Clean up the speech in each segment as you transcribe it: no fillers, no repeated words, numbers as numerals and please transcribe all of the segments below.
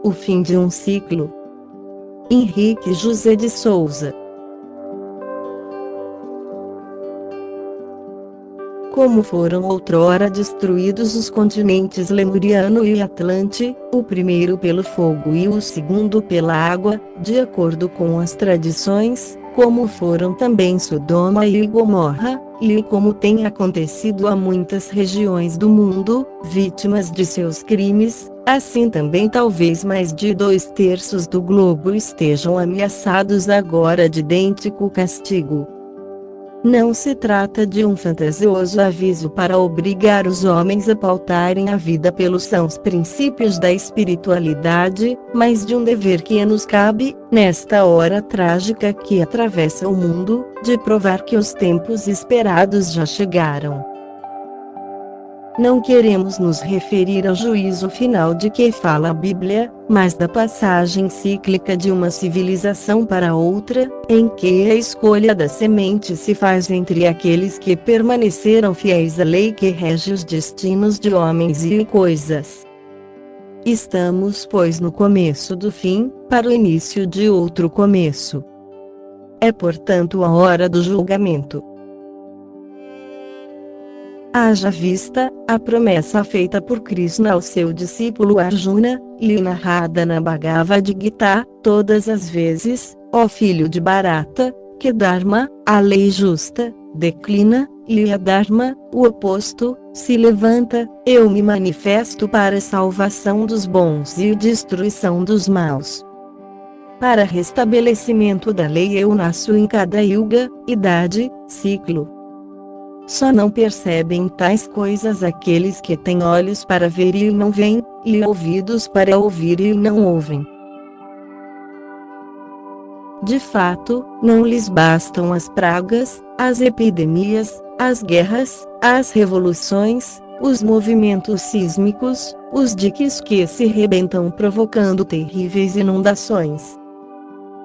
O fim de um ciclo. Henrique José de Souza. Como foram outrora destruídos os continentes Lemuriano e Atlante, o primeiro pelo fogo e o segundo pela água, de acordo com as tradições, como foram também Sodoma e Gomorra, e como tem acontecido a muitas regiões do mundo, vítimas de seus crimes, assim também talvez mais de 2/3 do globo estejam ameaçados agora de idêntico castigo. Não se trata de um fantasioso aviso para obrigar os homens a pautarem a vida pelos sãos princípios da espiritualidade, mas de um dever que nos cabe, nesta hora trágica que atravessa o mundo, de provar que os tempos esperados já chegaram. Não queremos nos referir ao juízo final de que fala a Bíblia, mas da passagem cíclica de uma civilização para outra, em que a escolha da semente se faz entre aqueles que permaneceram fiéis à lei que rege os destinos de homens e coisas. Estamos, pois, no começo do fim, para o início de outro começo. É, portanto, a hora do julgamento. Haja vista a promessa feita por Krishna ao seu discípulo Arjuna, e narrada na Bhagavad Gita, todas as vezes, ó filho de Bharata, que Dharma, a lei justa, declina, e a Dharma, o oposto, se levanta, eu me manifesto para a salvação dos bons e destruição dos maus. Para restabelecimento da lei eu nasço em cada yuga, idade, ciclo. Só não percebem tais coisas aqueles que têm olhos para ver e não veem, e ouvidos para ouvir e não ouvem. De fato, não lhes bastam as pragas, as epidemias, as guerras, as revoluções, os movimentos sísmicos, os diques que se rebentam provocando terríveis inundações.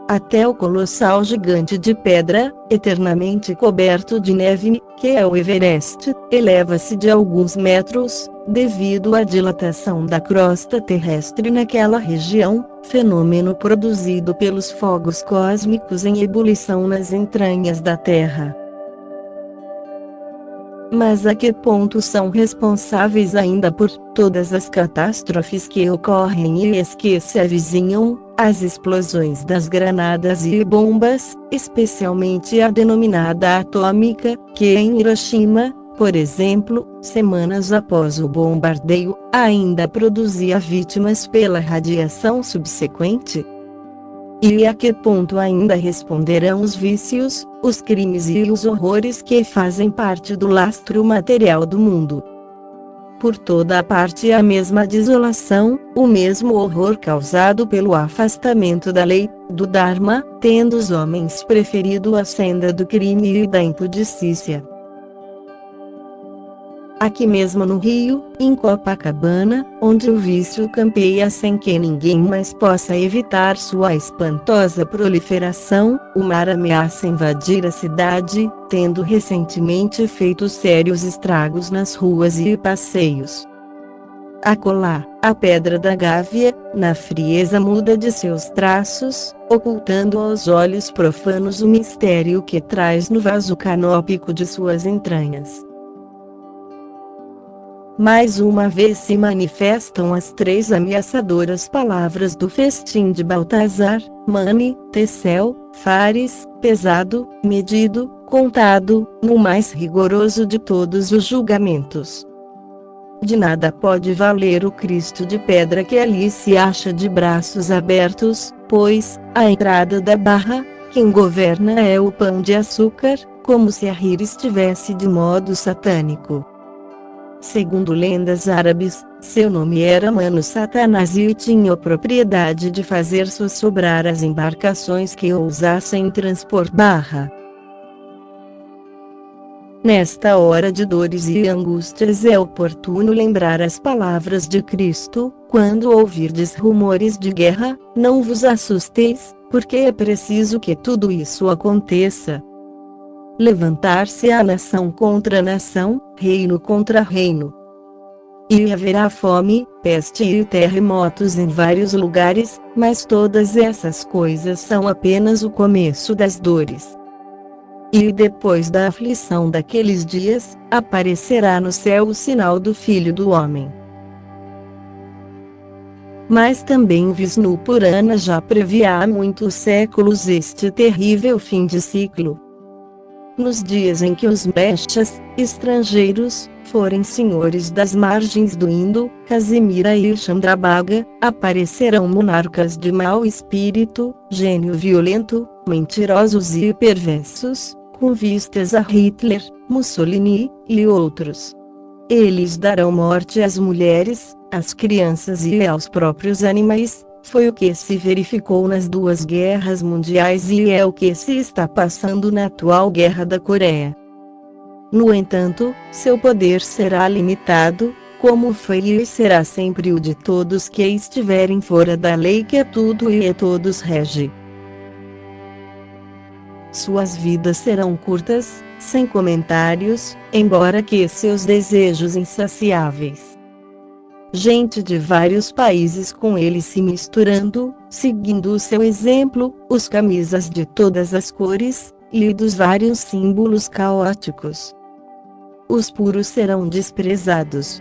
Até o colossal gigante de pedra, eternamente coberto de neve, que é o Everest, eleva-se de alguns metros, devido à dilatação da crosta terrestre naquela região, fenômeno produzido pelos fogos cósmicos em ebulição nas entranhas da Terra. Mas a que ponto são responsáveis ainda por todas as catástrofes que ocorrem e as que se avizinham, as explosões das granadas e bombas, especialmente a denominada atômica, que em Hiroshima, por exemplo, semanas após o bombardeio, ainda produzia vítimas pela radiação subsequente? E a que ponto ainda responderão os vícios, os crimes e os horrores que fazem parte do lastro material do mundo? Por toda a parte a mesma desolação, o mesmo horror causado pelo afastamento da lei, do Dharma, tendo os homens preferido a senda do crime e da impudicícia. Aqui mesmo no Rio, em Copacabana, onde o vício campeia sem que ninguém mais possa evitar sua espantosa proliferação, o mar ameaça invadir a cidade, tendo recentemente feito sérios estragos nas ruas e passeios. Acolá, a Pedra da Gávea, na frieza muda de seus traços, ocultando aos olhos profanos o mistério que traz no vaso canópico de suas entranhas. Mais uma vez se manifestam as 3 ameaçadoras palavras do festim de Baltazar: Mani, Tecel, Fares, pesado, medido, contado, no mais rigoroso de todos os julgamentos. De nada pode valer o Cristo de pedra que ali se acha de braços abertos, pois, à entrada da barra, quem governa é o pão de açúcar, como se a rir estivesse de modo satânico. Segundo lendas árabes, seu nome era Mano Satanás e tinha a propriedade de fazer sossobrar as embarcações que ousassem transportar. Nesta hora de dores e angústias é oportuno lembrar as palavras de Cristo: quando ouvirdes rumores de guerra, não vos assusteis, porque é preciso que tudo isso aconteça. Levantar-se-á nação contra nação, reino contra reino. E haverá fome, peste e terremotos em vários lugares, mas todas essas coisas são apenas o começo das dores. E depois da aflição daqueles dias, aparecerá no céu o sinal do Filho do Homem. Mas também Vishnu Purana já previa há muitos séculos este terrível fim de ciclo. Nos dias em que os meshas, estrangeiros, forem senhores das margens do Indo, Casimira e Chandrabhaga, aparecerão monarcas de mau espírito, gênio violento, mentirosos e perversos, com vistas a Hitler, Mussolini, e outros. Eles darão morte às mulheres, às crianças e aos próprios animais. Foi o que se verificou nas duas guerras mundiais e é o que se está passando na atual Guerra da Coreia. No entanto, seu poder será limitado, como foi e será sempre o de todos que estiverem fora da lei que a tudo e a todos rege. Suas vidas serão curtas, sem comentários, embora que seus desejos insaciáveis. Gente de vários países com ele se misturando, seguindo o seu exemplo, os camisas de todas as cores, e dos vários símbolos caóticos. Os puros serão desprezados.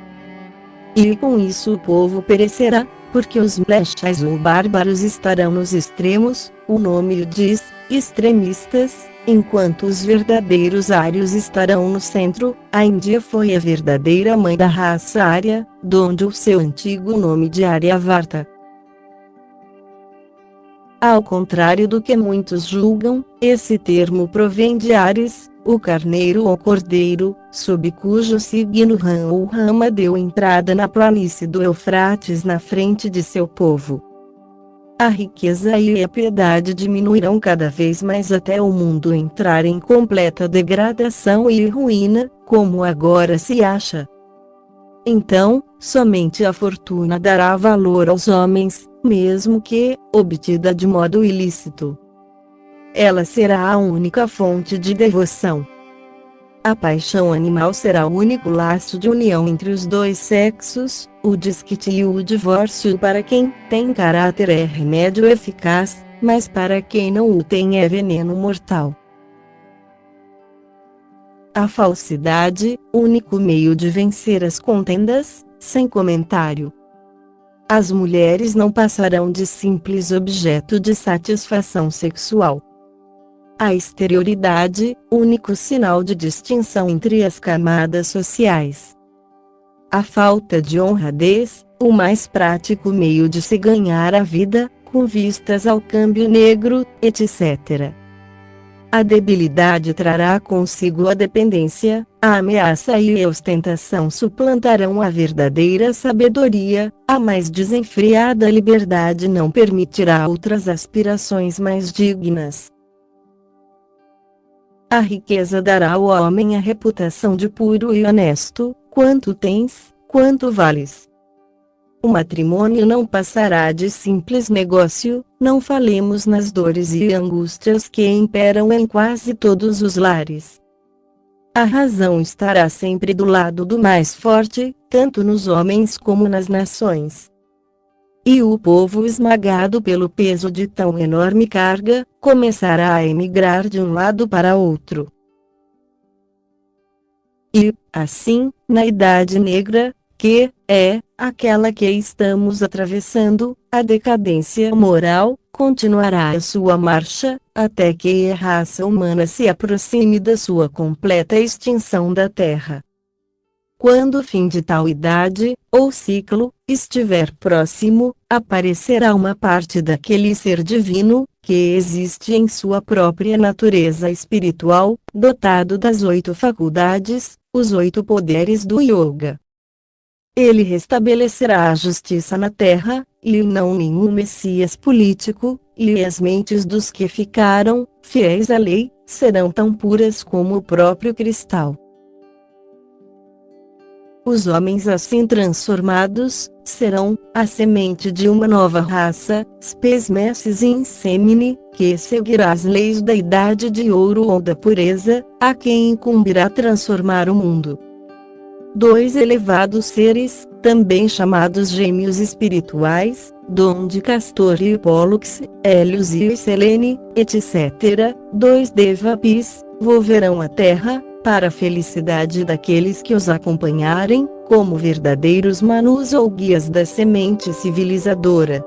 E com isso o povo perecerá, porque os mlechas ou bárbaros estarão nos extremos, o nome o diz, extremistas, enquanto os verdadeiros ários estarão no centro. A Índia foi a verdadeira mãe da raça ária, donde o seu antigo nome de Aryavarta. Ao contrário do que muitos julgam, esse termo provém de Ares, o carneiro ou cordeiro, sob cujo signo Ram ou Rama deu entrada na planície do Eufrates na frente de seu povo. A riqueza e a piedade diminuirão cada vez mais até o mundo entrar em completa degradação e ruína, como agora se acha. Então, somente a fortuna dará valor aos homens, mesmo que, obtida de modo ilícito. Ela será a única fonte de devoção. A paixão animal será o único laço de união entre os dois sexos. O desquite e o divórcio para quem tem caráter é remédio eficaz, mas para quem não o tem é veneno mortal. A falsidade, único meio de vencer as contendas, sem comentário. As mulheres não passarão de simples objeto de satisfação sexual. A exterioridade, único sinal de distinção entre as camadas sociais. A falta de honradez, o mais prático meio de se ganhar a vida, com vistas ao câmbio negro, etc. A debilidade trará consigo a dependência, a ameaça e a ostentação suplantarão a verdadeira sabedoria, a mais desenfreada liberdade não permitirá outras aspirações mais dignas. A riqueza dará ao homem a reputação de puro e honesto. Quanto tens, quanto vales. O matrimônio não passará de simples negócio, não falemos nas dores e angústias que imperam em quase todos os lares. A razão estará sempre do lado do mais forte, tanto nos homens como nas nações. E o povo esmagado pelo peso de tão enorme carga, começará a emigrar de um lado para outro. E, assim, na Idade Negra, que é aquela que estamos atravessando, a decadência moral continuará a sua marcha, até que a raça humana se aproxime da sua completa extinção da Terra. Quando o fim de tal idade, ou ciclo, estiver próximo, aparecerá uma parte daquele ser divino, que existe em sua própria natureza espiritual, dotado das 8 faculdades, os 8 poderes do Yoga. Ele restabelecerá a justiça na terra, e não nenhum messias político, e as mentes dos que ficaram, fiéis à lei, serão tão puras como o próprio cristal. Os homens assim transformados, serão a semente de uma nova raça, spes messes in semine, que seguirá as leis da idade de ouro ou da pureza, a quem incumbirá transformar o mundo. 2 elevados seres, também chamados gêmeos espirituais, Dom de Castor e Pólux, Hélios e Selene, etc., 2 Devapis, volverão à Terra, para a felicidade daqueles que os acompanharem, como verdadeiros manus ou guias da semente civilizadora.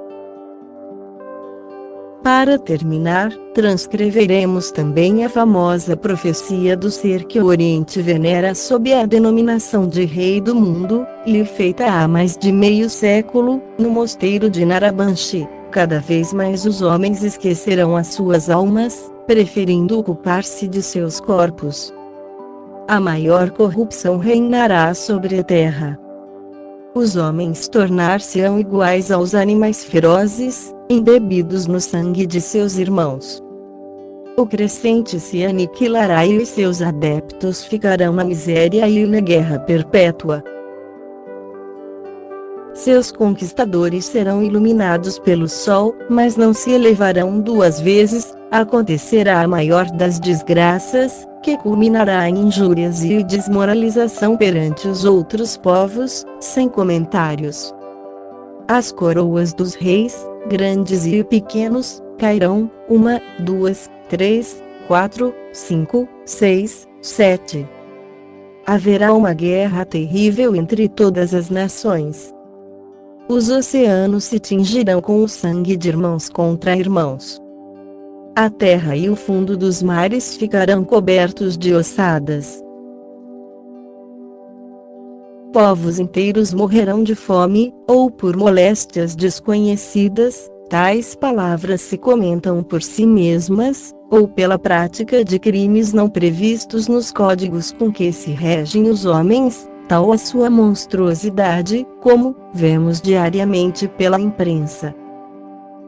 Para terminar, transcreveremos também a famosa profecia do ser que o Oriente venera sob a denominação de Rei do Mundo, e feita há mais de meio século, no mosteiro de Narabanchi. Cada vez mais os homens esquecerão as suas almas, preferindo ocupar-se de seus corpos. A maior corrupção reinará sobre a terra. Os homens tornar-se-ão iguais aos animais ferozes, embebidos no sangue de seus irmãos. O crescente se aniquilará e os seus adeptos ficarão na miséria e na guerra perpétua. Seus conquistadores serão iluminados pelo sol, mas não se elevarão 2 vezes. Acontecerá a maior das desgraças, que culminará em injúrias e desmoralização perante os outros povos, sem comentários. As coroas dos reis, grandes e pequenos, cairão, 1, 2, 3, 4, 5, 6, 7. Haverá uma guerra terrível entre todas as nações. Os oceanos se tingirão com o sangue de irmãos contra irmãos. A terra e o fundo dos mares ficarão cobertos de ossadas. Povos inteiros morrerão de fome, ou por moléstias desconhecidas. Tais palavras se comentam por si mesmas, ou pela prática de crimes não previstos nos códigos com que se regem os homens, tal a sua monstruosidade, como vemos diariamente pela imprensa.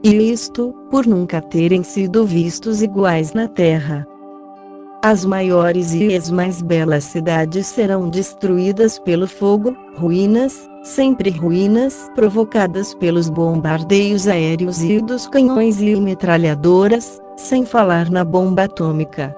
E isto, por nunca terem sido vistos iguais na terra. As maiores e as mais belas cidades serão destruídas pelo fogo, ruínas, sempre ruínas, provocadas pelos bombardeios aéreos e dos canhões e metralhadoras, sem falar na bomba atômica.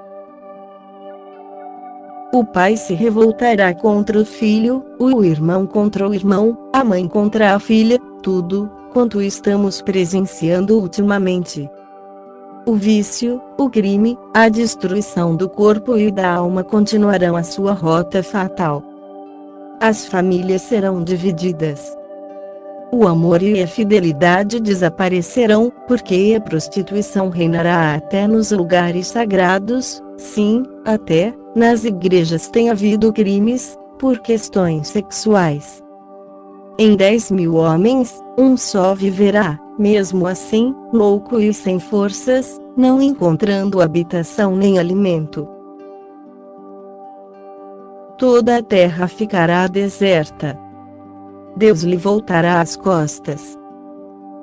O pai se revoltará contra o filho, o irmão contra o irmão, a mãe contra a filha, tudo quanto estamos presenciando ultimamente. O vício, o crime, a destruição do corpo e da alma continuarão a sua rota fatal. As famílias serão divididas. O amor e a fidelidade desaparecerão, porque a prostituição reinará até nos lugares sagrados. Sim, até nas igrejas tem havido crimes por questões sexuais. Em 10.000 homens, um só viverá, mesmo assim, louco e sem forças, não encontrando habitação nem alimento. Toda a terra ficará deserta. Deus lhe voltará as costas.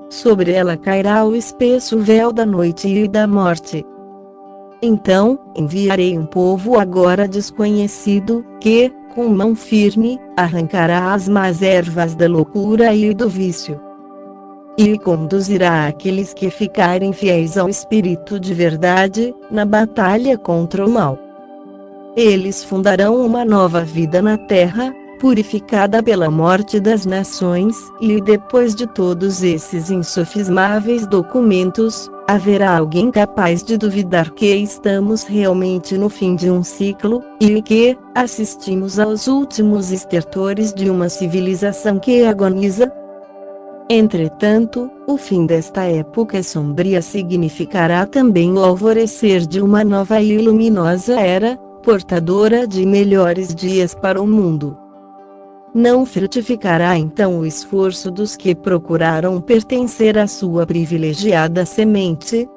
Sobre ela cairá o espesso véu da noite e da morte. Então, enviarei um povo agora desconhecido, que, com mão firme, arrancará as más ervas da loucura e do vício. E conduzirá aqueles que ficarem fiéis ao Espírito de verdade, na batalha contra o mal. Eles fundarão uma nova vida na terra, purificada pela morte das nações, e depois de todos esses insofismáveis documentos, haverá alguém capaz de duvidar que estamos realmente no fim de um ciclo, e que assistimos aos últimos estertores de uma civilização que agoniza? Entretanto, o fim desta época sombria significará também o alvorecer de uma nova e luminosa era, portadora de melhores dias para o mundo. Não frutificará então o esforço dos que procuraram pertencer à sua privilegiada semente,